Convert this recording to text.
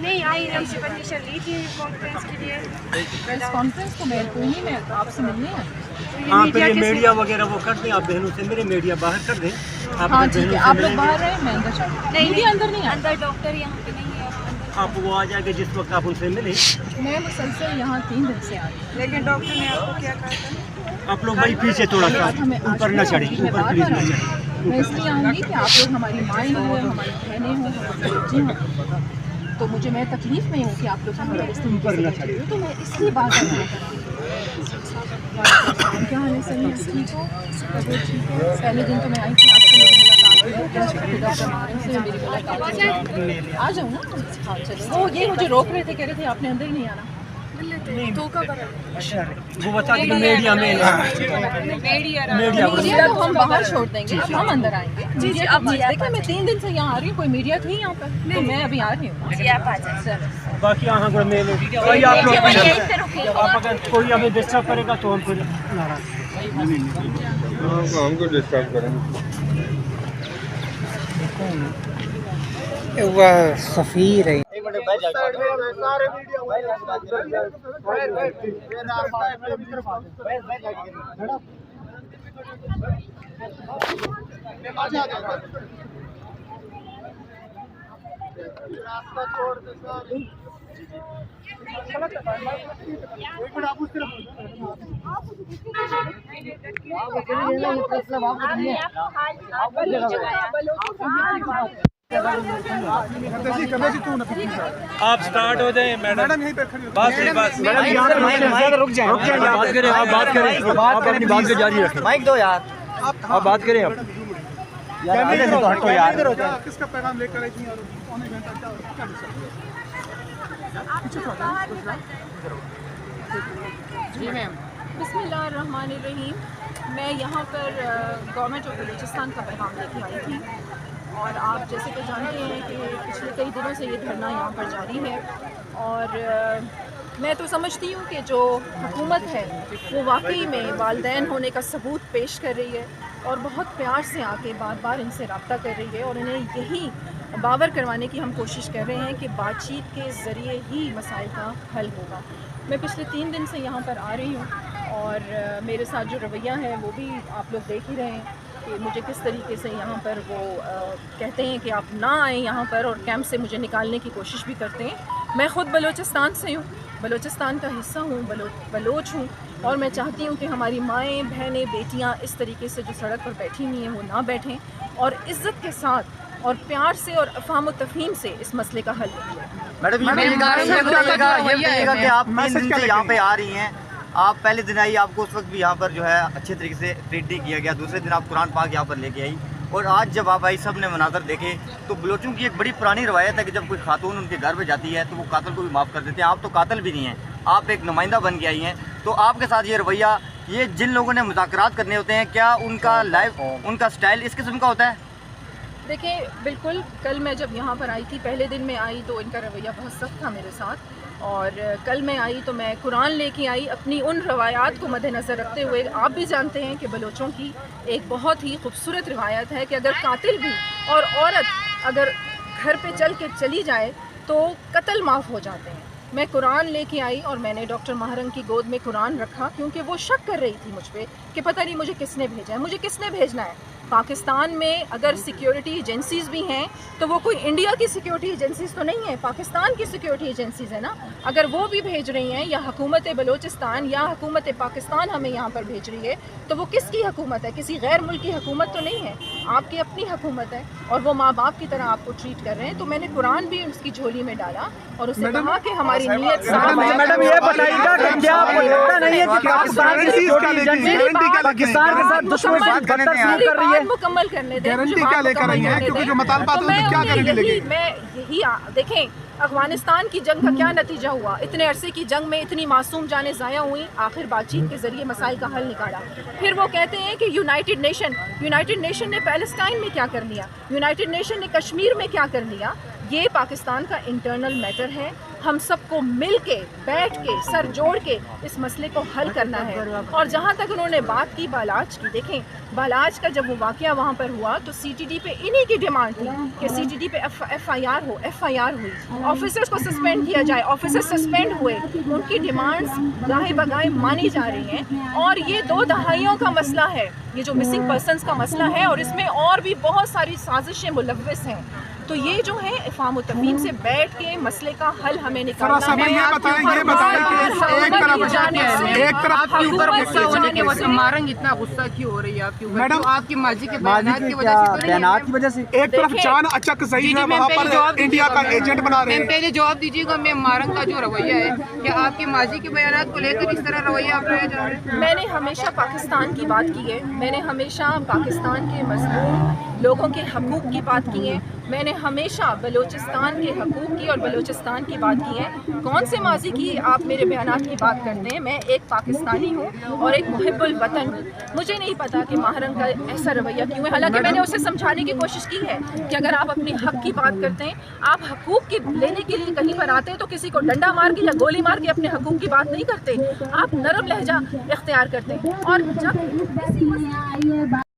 नहीं आई, हमसे परमिशन ली थी कॉन्फ्रेंस के लिए। प्रेस कॉन्फ्रेंस तो मैं कोई नहीं, मैं आपसे मिलने आई। हाँ, फिर ये मीडिया वगैरह वो कर दें आप बहनों से, मेरे मीडिया बाहर कर दें। हाँ ठीक है, आप लोग बाहर रहे, मैं अंदर चलूँ। मीडिया अंदर नहीं, अंदर डॉक्टर यहाँ पे नहीं है। आप वो आ जाएंगे जिस वक्त आप उनसे मिलें। मैं मुसलसल यहाँ 3 दिन से आ रही हूँ। लेकिन डॉक्टर ने आपको क्या कहा था? आप लोग भाई पीछे थोड़ा सा ऊपर न चढ़े, ऊपर प्लीज न चढ़े। मैं इसलिए आऊँगी कि आप लोग हमारी माएँ हो, हमारी बहनें हो, हमारी बच्ची हो, तो मुझे मैं तकलीफ में हूँ कि आप लोग हमारे इस ऊपर न चढ़े, तो मैं इसलिए बात कर रही हूँ। क्या हाल है सही है? ठीक हो? तबीयत ठीक है? पहले दिन तो मैं आई थी, आज से मेरी मुलाकात हुई, डॉक्टर मारन से मेरी मुलाकात हुई। आ जाऊँ ना? हाँ चलो। वो ये मुझे रोक रहे थे, कह रहे थे आपने अंदर ही नहीं आना। वो बता दें मीडिया में, मीडिया तो हम बाहर छोड़ देंगे, अब हम अंदर आएंगे। मीडिया अब देखिए मैं 3 दिन से यहाँ आ रही हूँ, कोई मीडिया थी यहाँ पर, तो मैं अभी आ रही हूँ। बाकी यहाँ पर मैं आप अगर कोई हमें डिस्टर्ब करेगा तो हम फिर हमको डिस्टर्ब करेंगे। वह सफ़ीर है। आप स्टार्ट हो जाए मैडम, यहीं पे खड़ी बस रुक जाए, बात करें, आप बात करें, आप अपनी बात को जारी रखें। माइक दो यार, आप बात करें। आप हटो यार। किसका पैगाम लेकर आई थी? पौने घंटा क्या जी मैम। बिस्मिल्लाहिर्रहमानिर्रहीम। मैं यहाँ पर गवर्नमेंट ऑफ बलूचिस्तान का पैगाम लेके आई थी, और आप जैसे कि जानते हैं कि पिछले कई दिनों से ये धरना यहाँ पर जारी है, और मैं तो समझती हूँ कि जो हुकूमत है वो वाकई में वालिदैन होने का सबूत पेश कर रही है, और बहुत प्यार से आके बार बार इनसे रब्ता कर रही है, और इन्हें यही बावर करवाने की हम कोशिश कर रहे हैं कि बातचीत के ज़रिए ही मसाइल का हल होगा। मैं पिछले 3 दिन से यहाँ पर आ रही हूँ, और मेरे साथ जो रवैया है वो भी आप लोग देख ही रहे हैं कि मुझे किस तरीके से यहाँ पर वो कहते हैं कि आप ना आएँ यहाँ पर, और कैंप से मुझे निकालने की कोशिश भी करते हैं। मैं ख़ुद बलूचिस्तान से हूँ, बलूचिस्तान का हिस्सा हूँ, बलोच हूँ, और मैं चाहती हूँ कि हमारी माएँ, बहनें, बेटियाँ इस तरीके से जो सड़क पर बैठी हुई हैं वो ना बैठें, और इज़्ज़त के साथ और प्यार से और अफ़हाम और तफ़हीम से इस मसले का हल किया। मैडम ये बताइएगा कि आप 3 दिन से यहाँ पे आ रही हैं, आप पहले दिन आई, आपको उस वक्त भी यहाँ पर जो है अच्छे तरीके से ट्रीट नहीं किया गया, दूसरे दिन आप कुरान पाक यहाँ पर लेके आई, और आज जब आप आई सब ने मनाज़र देखे, तो बलोचों की एक बड़ी पुरानी रवायत है कि जब कोई खातून उनके घर पे जाती है तो वो कातिल को भी माफ़ कर देते हैं। आप तो कातिल भी नहीं हैं, आप एक नुमाइंदा बन के आई हैं, तो आपके साथ ये रवैया, ये जिन लोगों ने मुज़ाकरात करने होते हैं, क्या उनका उनका स्टाइल इस किस्म का होता है? देखिए बिल्कुल, कल मैं जब यहाँ पर आई थी, पहले दिन में आई तो इनका रवैया बहुत सख्त था मेरे साथ, और कल मैं आई तो मैं कुरान लेके आई अपनी उन रवायात को मद्देनज़र रखते हुए। आप भी जानते हैं कि बलोचों की एक बहुत ही खूबसूरत रवायत है कि अगर कातिल भी और औरत अगर घर पे चल के चली जाए तो कत्ल माफ़ हो जाते हैं। मैं कुरान लेके आई, और मैंने डॉक्टर महरंग की गोद में कुरान रखा, क्योंकि वो शक कर रही थी मुझ पर कि पता नहीं मुझे किसने भेजा है। मुझे किसने भेजना है? पाकिस्तान में अगर सिक्योरिटी एजेंसीज़ भी हैं तो वो कोई इंडिया की सिक्योरिटी एजेंसीज़ तो नहीं है, पाकिस्तान की सिक्योरिटी एजेंसीज़ है ना। अगर वो भी भेज रही हैं, या हुकूमत बलूचिस्तान या हुकूमत पाकिस्तान हमें यहाँ पर भेज रही है, तो वो किसकी हुकूमत है? किसी गैर मुल्क की हुकूमत तो नहीं है, आपकी अपनी हुकूमत है, और वो माँ बाप की तरह आपको ट्रीट कर रहे हैं। तो मैंने कुरान भी उसकी झोली में डाला और उसे कहा कि हमारी नीयत साफ है। मैडम ये बताइएगा कि क्या आपको लगता नहीं है कि पाकिस्तान की सिक्योरिटी एजेंसी पाकिस्तान के साथ दुश्मनी कर रही है? मुकम्मल करने दें, गारंटी क्या लेकर आई हैं? क्योंकि जो मुतालबात है उसमें क्या गारंटी लेगी? मैं यही देखें, अफगानिस्तान की जंग का क्या नतीजा हुआ? इतने अरसे की जंग में इतनी मासूम जानें ज़ाया हुई, आखिर बातचीत के ज़रिए मसाइल का हल निकाला। फिर वो कहते हैं कि यूनाइटेड नेशन ने पैलेस्टाइन में क्या कर लिया, यूनाइटेड नेशन ने कश्मीर में क्या कर लिया। یہ پاکستان کا انٹرنل میٹر ہے. ہم سب کو مل کے بیٹھ کے سر جوڑ کے اس مسئلے کو حل کرنا ہے. اور جہاں تک انہوں نے بات کی بالاچ کی، دیکھیں بالاچ کا جب وہ واقعہ وہاں پر ہوا تو سی ٹی ڈی پہ انہی کی ڈیمانڈ تھی کہ سی ٹی ڈی پہ ایف آئی آر ہو. ایف آئی آر ہوئی، آفیسرز کو سسپینڈ کیا جائے، آفیسرز سسپینڈ ہوئے. ان کی ڈیمانڈز گاہے بگاہے مانی جا رہی ہیں. اور یہ 2 دہائیوں کا مسئلہ ہے، یہ جو مسنگ پرسنز کا مسئلہ ہے، اور اس میں اور بھی بہت ساری سازشیں ملوث ہیں. تو یہ جو ہے افہام و تفہیم سے بیٹھ کے مسئلے کا حل ہمیں نکالنا ہے. یہ بتائیں کہ ایک طرف آپ کے اوپر غصہ ہونے کی وجہ مارنگ اتنا غصہ کیوں ہو رہی ہے آپ کے اوپر؟ میڈم آپ کی ماضی کے بیانات کی وجہ سے تو نہیں بیانات کی وجہ سے ایک طرف جان اچک ظہیر ہے، وہاں پر انڈیا کا ایجنٹ بنا رہے ہیں. پہلے جواب دیجیے گا میم، مارنگ کا جو رویہ ہے کہ آپ کی ماضی کے بیانات کو لے کر اس طرح رویہ اپنایا جا رہا ہے. میں نے ہمیشہ پاکستان کی بات کی ہے، میں نے ہمیشہ پاکستان کے مظلوم لوگوں کے حقوق کی بات کی ہے. میں نے ہمیشہ بلوچستان کے حقوق کی اور بلوچستان کی بات کی ہے. کون سے ماضی کی آپ میرے بیانات کی بات کرتے ہیں؟ میں ایک پاکستانی ہوں اور ایک محب الوطن ہوں. مجھے نہیں پتا کہ ماہرنگ کا ایسا رویہ کیوں ہے. حالانکہ میں نے اسے سمجھانے کی کوشش کی ہے کہ اگر آپ اپنے حق کی بات کرتے ہیں، آپ حقوق کی لینے کے لیے کہیں پر آتے ہیں تو کسی کو ڈنڈا مار کے یا گولی مار کے اپنے حقوق کی بات نہیں کرتے، آپ نرم لہجہ اختیار کرتے ہیں. اور جب